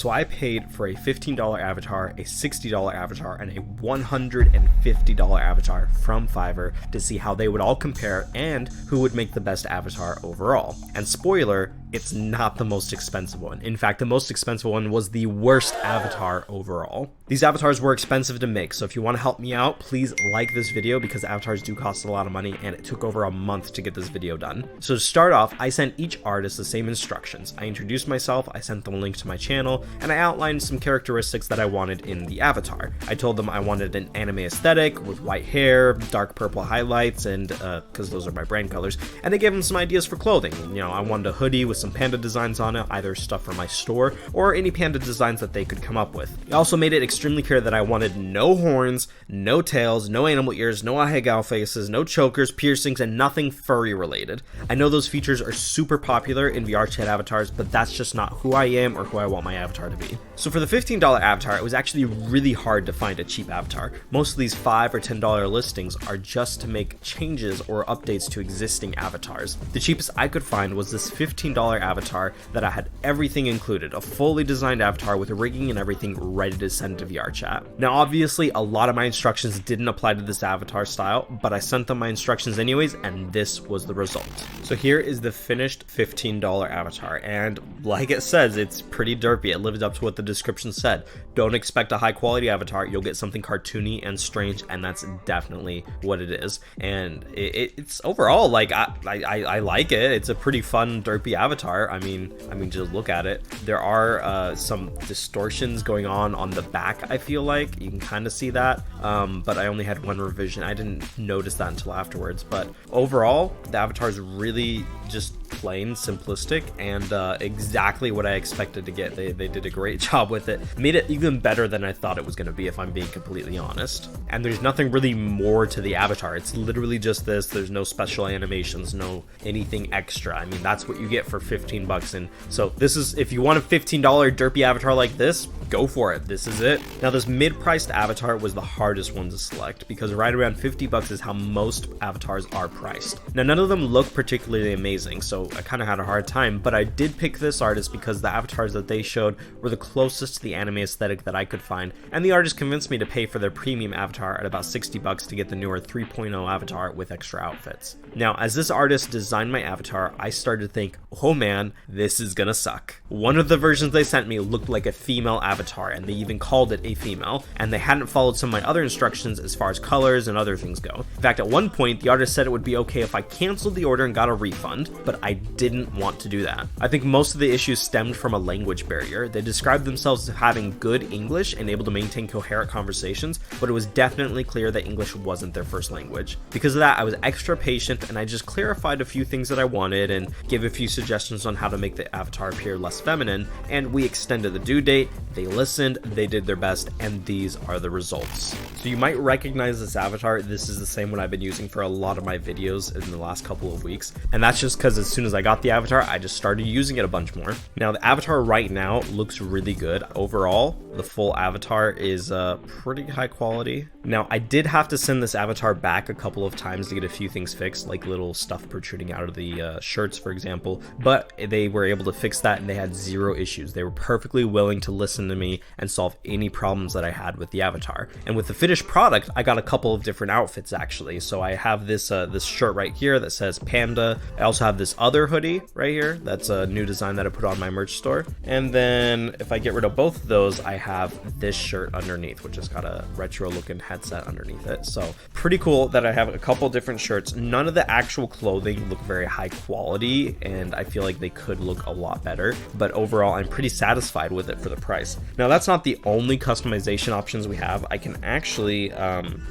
So I paid for a $15 avatar, a $60 avatar, and a $150 avatar from Fiverr to see how they would all compare and who would make the best avatar overall. And spoiler, it's not the most expensive one. In fact, the most expensive one was the worst avatar overall. These avatars were expensive to make, so if you want to help me out, please like this video because avatars do cost a lot of money and it took over a month to get this video done. So to start off, I sent each artist the same instructions. I introduced myself, I sent them a link to my channel, and I outlined some characteristics that I wanted in the avatar. I told them I wanted an anime aesthetic with white hair, dark purple highlights, and because those are my brand colors, and I gave them some ideas for clothing. You know, I wanted a hoodie with some panda designs on it, either stuff from my store or any panda designs that they could come up with. I also made it extremely clear that I wanted no horns, no tails, no animal ears, no ahegao faces, no chokers, piercings, and nothing furry related. I know those features are super popular in VRChat avatars, but that's just not who I am or who I want my avatar to be. So for the $15 avatar, it was actually really hard to find a cheap avatar. Most of these $5 or $10 listings are just to make changes or updates to existing avatars. The cheapest I could find was this $15 avatar that I had everything included, a fully designed avatar with rigging and everything ready to send to VRChat. Now obviously a lot of my instructions didn't apply to this avatar style, but I sent them my instructions anyways, and this was the result. So here is the finished $15 avatar, and like it says, it's pretty derpy. It lived up to what the description said. Don't expect a high quality avatar, you'll get something cartoony and strange, and that's definitely what it is. And it's overall, like, I like it. It's a pretty fun derpy avatar. I mean just look at it. There are some distortions going on the back, I feel like you can kind of see that, but I only had one revision. I didn't notice that until afterwards. But overall, the avatar is really just plain simplistic and exactly what I expected to get. They did a great job with it, made it even better than I thought it was going to be, if I'm being completely honest. And there's nothing really more to the avatar. It's literally just this. There's no special animations, no anything extra. I mean, that's what you get for 15 bucks. And so this is, if you want a $15 derpy avatar like this, go for it. This is it. Now this mid-priced avatar was the hardest one to select because right around 50 bucks is how most avatars are priced. Now none of them look particularly amazing, so I kind of had a hard time, but I did pick this artist because the avatars that they showed were the closest to the anime aesthetic that I could find, and the artist convinced me to pay for their premium avatar at about 60 bucks to get the newer 3.0 avatar with extra outfits. Now as this artist designed my avatar, I started to think, oh man, this is gonna suck. One of the versions they sent me looked like a female avatar, and they even called it a female, and they hadn't followed some of my other instructions as far as colors and other things go. In fact, at one point the artist said it would be okay if I canceled the order and got a refund, but I didn't want to do that. I think most of the issues stemmed from a language barrier. They described themselves as having good English and able to maintain coherent conversations, but it was definitely clear that English wasn't their first language. Because of that, I was extra patient and I just clarified a few things that I wanted and gave a few suggestions on how to make the avatar appear less feminine, and we extended the due date. They listened, they did their best, and these are the results. So you might recognize this avatar. This is the same one I've been using for a lot of my videos in the last couple of weeks, and that's just because as soon as I got the avatar, I just started using it a bunch more. Now the avatar right now looks really good. Overall, the full avatar is pretty high quality. Now I did have to send this avatar back a couple of times to get a few things fixed, like little stuff protruding out of the shirts, for example, but they were able to fix that and they had zero issues. They were perfectly willing to listen to me and solve any problems that I had with the avatar. And with the finished product, I got a couple of different outfits actually. So I have this this shirt right here that says panda. I also have this other hoodie right here. That's a new design that I put on my merch store. And then if I get rid of both of those, I have this shirt underneath, which has got a retro looking headset underneath it. So pretty cool that I have a couple different shirts. None of the actual clothing look very high quality, and I feel like they could look a lot better, but overall I'm pretty satisfied with it for the price. Now that's not the only customization options we have. I can actually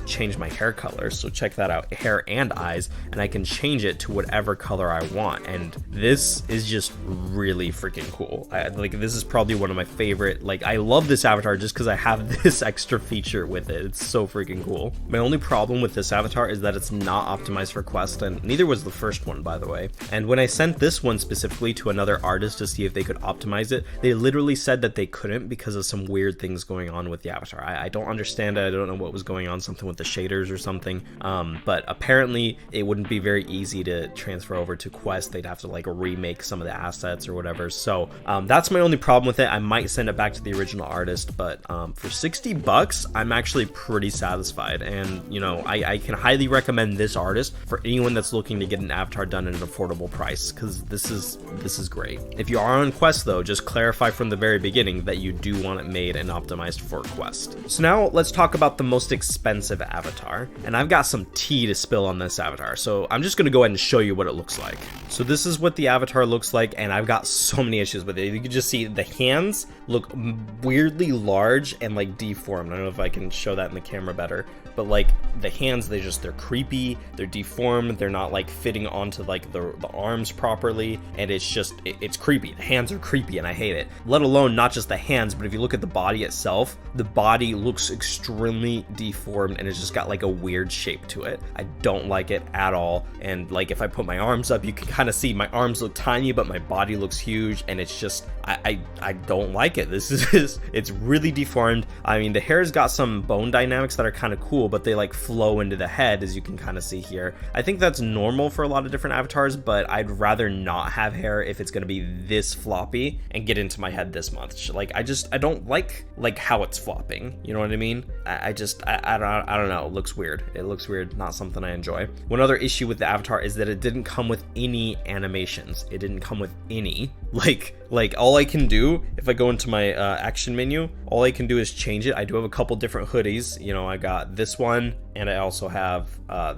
change my hair color, so check that out, hair and eyes, and I can change it to whatever color I want, and this is just really freaking cool. Like this is probably one of my favorite, like I love this avatar just because I have this extra feature with it. It's so freaking cool. My only problem with this avatar is that it's not optimized for Quest, and neither was the first one, by the way. And when I sent this one specifically to another artist to see if they could optimize it, they literally said that they couldn't because of some weird things going on with the avatar. I don't understand it. I don't know what was going on, something with the shaders or something. But apparently it wouldn't be very easy to transfer over to Quest. They'd have to like remake some of the assets or whatever. So that's my only problem with it. I might send it back to the original artist, but for $60, I'm actually pretty satisfied. And you know, I can highly recommend this artist for anyone that's looking to get an avatar done at an affordable price, because this is great. If you are on Quest though, just clarify from the very beginning that you do want it made and optimized for Quest. So now let's talk about the most expensive avatar, and I've got some tea to spill on this avatar, so I'm just gonna go ahead and show you what it looks like. So this is what the avatar looks like, and I've got so many issues with it. You can just see the hands look weirdly large and like deformed. I don't know if I can show that in the camera better, but like the hands, they're creepy, they're deformed, they're not like fitting onto like the arms properly, and it's creepy. The hands are creepy and I hate it. Let alone not just the hands, but if you look at the body itself, the body looks extremely deformed and it's just got like a weird shape to it. I don't like it at all. And like if I put my arms up, you can kind of see my arms look tiny, but my body looks huge, and it's just I don't like it. It's really deformed. I mean, the hair's got some bone dynamics that are kind of cool, but they like flow into the head, as you can kind of see here. I think that's normal for a lot of different avatars, but I'd rather not have hair if it's going to be this floppy and get into my head this much. Like I don't like how it's flopping, you know what I mean? I don't know, it looks weird, not something I enjoy. One other issue with the avatar is that it didn't come with any animations. It didn't come with any, like all I can do, if I go into my action menu, all I can do is change it. I do have a couple different hoodies, you know, I got this one, and I also have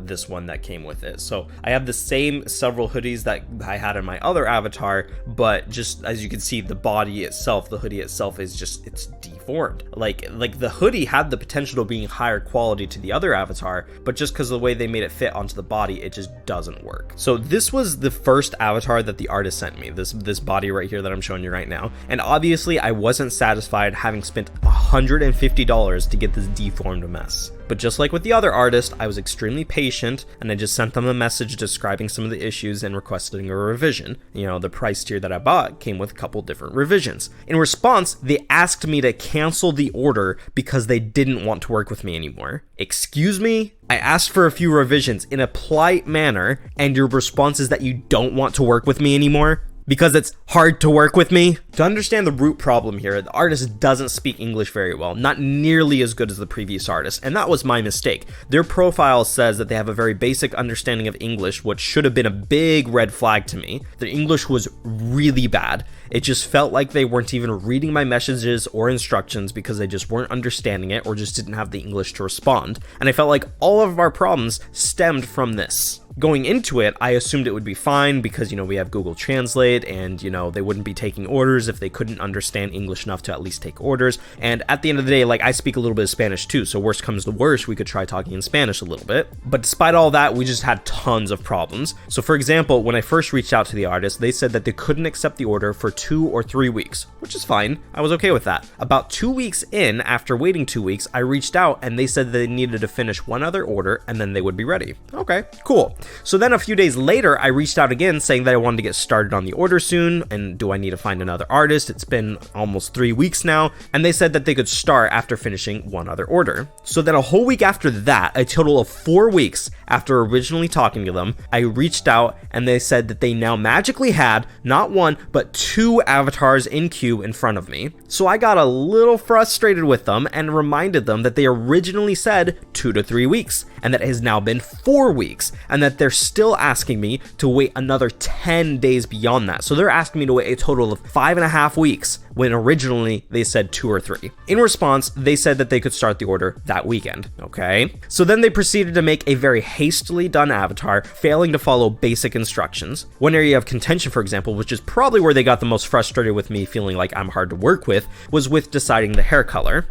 this one that came with it. So I have the same several hoodies that I had in my other avatar, but just as you can see, the body itself, the hoodie itself is just, it's deformed. Like the hoodie had the potential of being higher quality to the other avatar, but just because of the way they made it fit onto the body, it just doesn't work. So this was the first avatar that the artist sent me, this body right here that I'm showing you right now. And obviously I wasn't satisfied having spent $150 to get this deformed mess. But just like with the other artist, I was extremely patient, and I just sent them a message describing some of the issues and requesting a revision. You know, the price tier that I bought came with a couple different revisions. In response, they asked me to cancel the order because they didn't want to work with me anymore. Excuse me? I asked for a few revisions in a polite manner, and your response is that you don't want to work with me anymore? Because it's hard to work with me? To understand the root problem here, the artist doesn't speak English very well, not nearly as good as the previous artist, and that was my mistake. Their profile says that they have a very basic understanding of English, which should have been a big red flag to me. Their English was really bad. It just felt like they weren't even reading my messages or instructions because they just weren't understanding it or just didn't have the English to respond. And I felt like all of our problems stemmed from this. Going into it, I assumed it would be fine because, you know, we have Google Translate, and, you know, they wouldn't be taking orders if they couldn't understand English enough to at least take orders. And at the end of the day, like, I speak a little bit of Spanish too, so worst comes to worst, we could try talking in Spanish a little bit. But despite all that, we just had tons of problems. So for example, when I first reached out to the artist, they said that they couldn't accept the order for 2 or 3 weeks, which is fine. I was okay with that. About 2 weeks in, after waiting 2 weeks, I reached out and they said they needed to finish one other order and then they would be ready. Okay, cool. So then a few days later, I reached out again saying that I wanted to get started on the order soon, and do I need to find another artist? It's been almost 3 weeks now, and they said that they could start after finishing one other order. So then a whole week after that, a total of 4 weeks after originally talking to them, I reached out and they said that they now magically had not 1, but 2 avatars in queue in front of me. So I got a little frustrated with them and reminded them that they originally said 2 to 3 weeks, and that it has now been 4 weeks, and that they're still asking me to wait another 10 days beyond that. So they're asking me to wait a total of 5.5 weeks when originally they said 2 or 3. In response, they said that they could start the order that weekend. Okay. So then they proceeded to make a very hastily done avatar, failing to follow basic instructions. One area of contention, for example, which is probably where they got the most frustrated with me feeling like I'm hard to work with, was with deciding the hair color.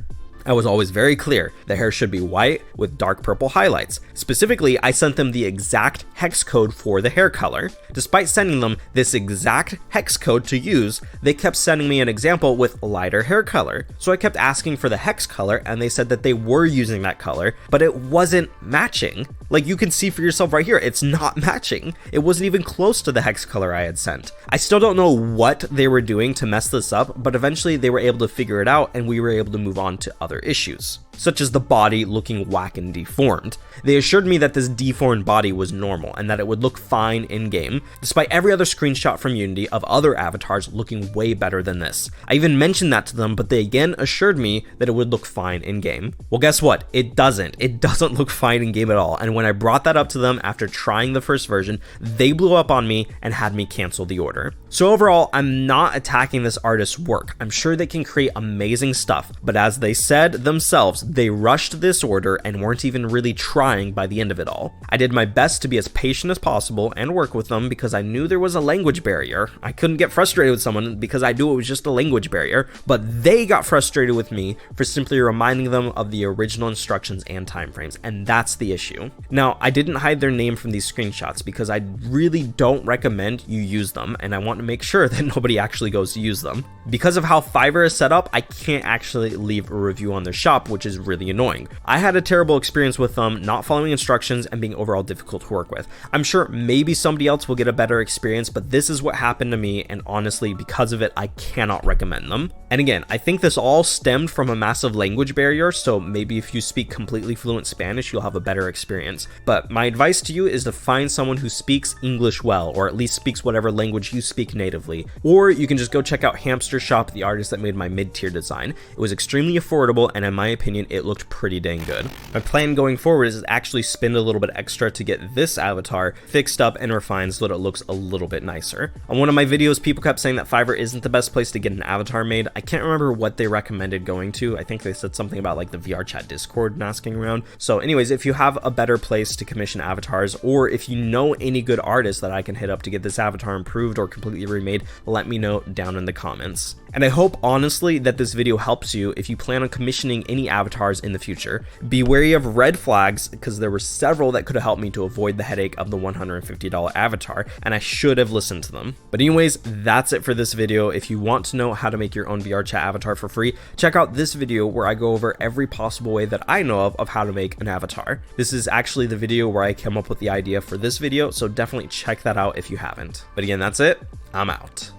I was always very clear. The hair should be white with dark purple highlights. Specifically, I sent them the exact hex code for the hair color. Despite sending them this exact hex code to use, they kept sending me an example with lighter hair color. So I kept asking for the hex color, and they said that they were using that color, but it wasn't matching. Like, you can see for yourself right here, it's not matching. It wasn't even close to the hex color I had sent. I still don't know what they were doing to mess this up, but eventually they were able to figure it out and we were able to move on to other issues, such as the body looking whack and deformed. They assured me that this deformed body was normal and that it would look fine in-game, despite every other screenshot from Unity of other avatars looking way better than this. I even mentioned that to them, but they again assured me that it would look fine in-game. Well, guess what? It doesn't. It doesn't look fine in-game at all, and when I brought that up to them after trying the first version, they blew up on me and had me cancel the order. So overall, I'm not attacking this artist's work. I'm sure they can create amazing stuff, but as they said themselves, they rushed this order and weren't even really trying by the end of it all. I did my best to be as patient as possible and work with them because I knew there was a language barrier. I couldn't get frustrated with someone because I knew it was just a language barrier, but they got frustrated with me for simply reminding them of the original instructions and timeframes, and that's the issue. Now, I didn't hide their name from these screenshots because I really don't recommend you use them, and I want to make sure that nobody actually goes to use them. Because of how Fiverr is set up, I can't actually leave a review on their shop, which is really annoying. I had a terrible experience with them not following instructions and being overall difficult to work with. I'm sure maybe somebody else will get a better experience, but this is what happened to me, and honestly, because of it, I cannot recommend them. And again, I think this all stemmed from a massive language barrier, so maybe if you speak completely fluent Spanish, you'll have a better experience. But my advice to you is to find someone who speaks English well, or at least speaks whatever language you speak natively. Or you can just go check out Hamster Shop, the artist that made my mid-tier design. It was extremely affordable, and in my opinion, it looked pretty dang good. My plan going forward is to actually spend a little bit extra to get this avatar fixed up and refined so that it looks a little bit nicer. On one of my videos, people kept saying that Fiverr isn't the best place to get an avatar made. I can't remember what they recommended going to. I think they said something about like the VRChat Discord and asking around. So anyways, if you have a better place to commission avatars, or if you know any good artists that I can hit up to get this avatar improved or completely remade, let me know down in the comments. And I hope honestly that this video helps you if you plan on commissioning any avatars in the future. Be wary of red flags because there were several that could have helped me to avoid the headache of the $150 avatar, and I should have listened to them. But anyways, that's it for this video. If you want to know how to make your own VRChat avatar for free, check out this video where I go over every possible way that I know of how to make an avatar. This is actually the video where I came up with the idea for this video, so definitely check that out if you haven't. But again, that's it. I'm out.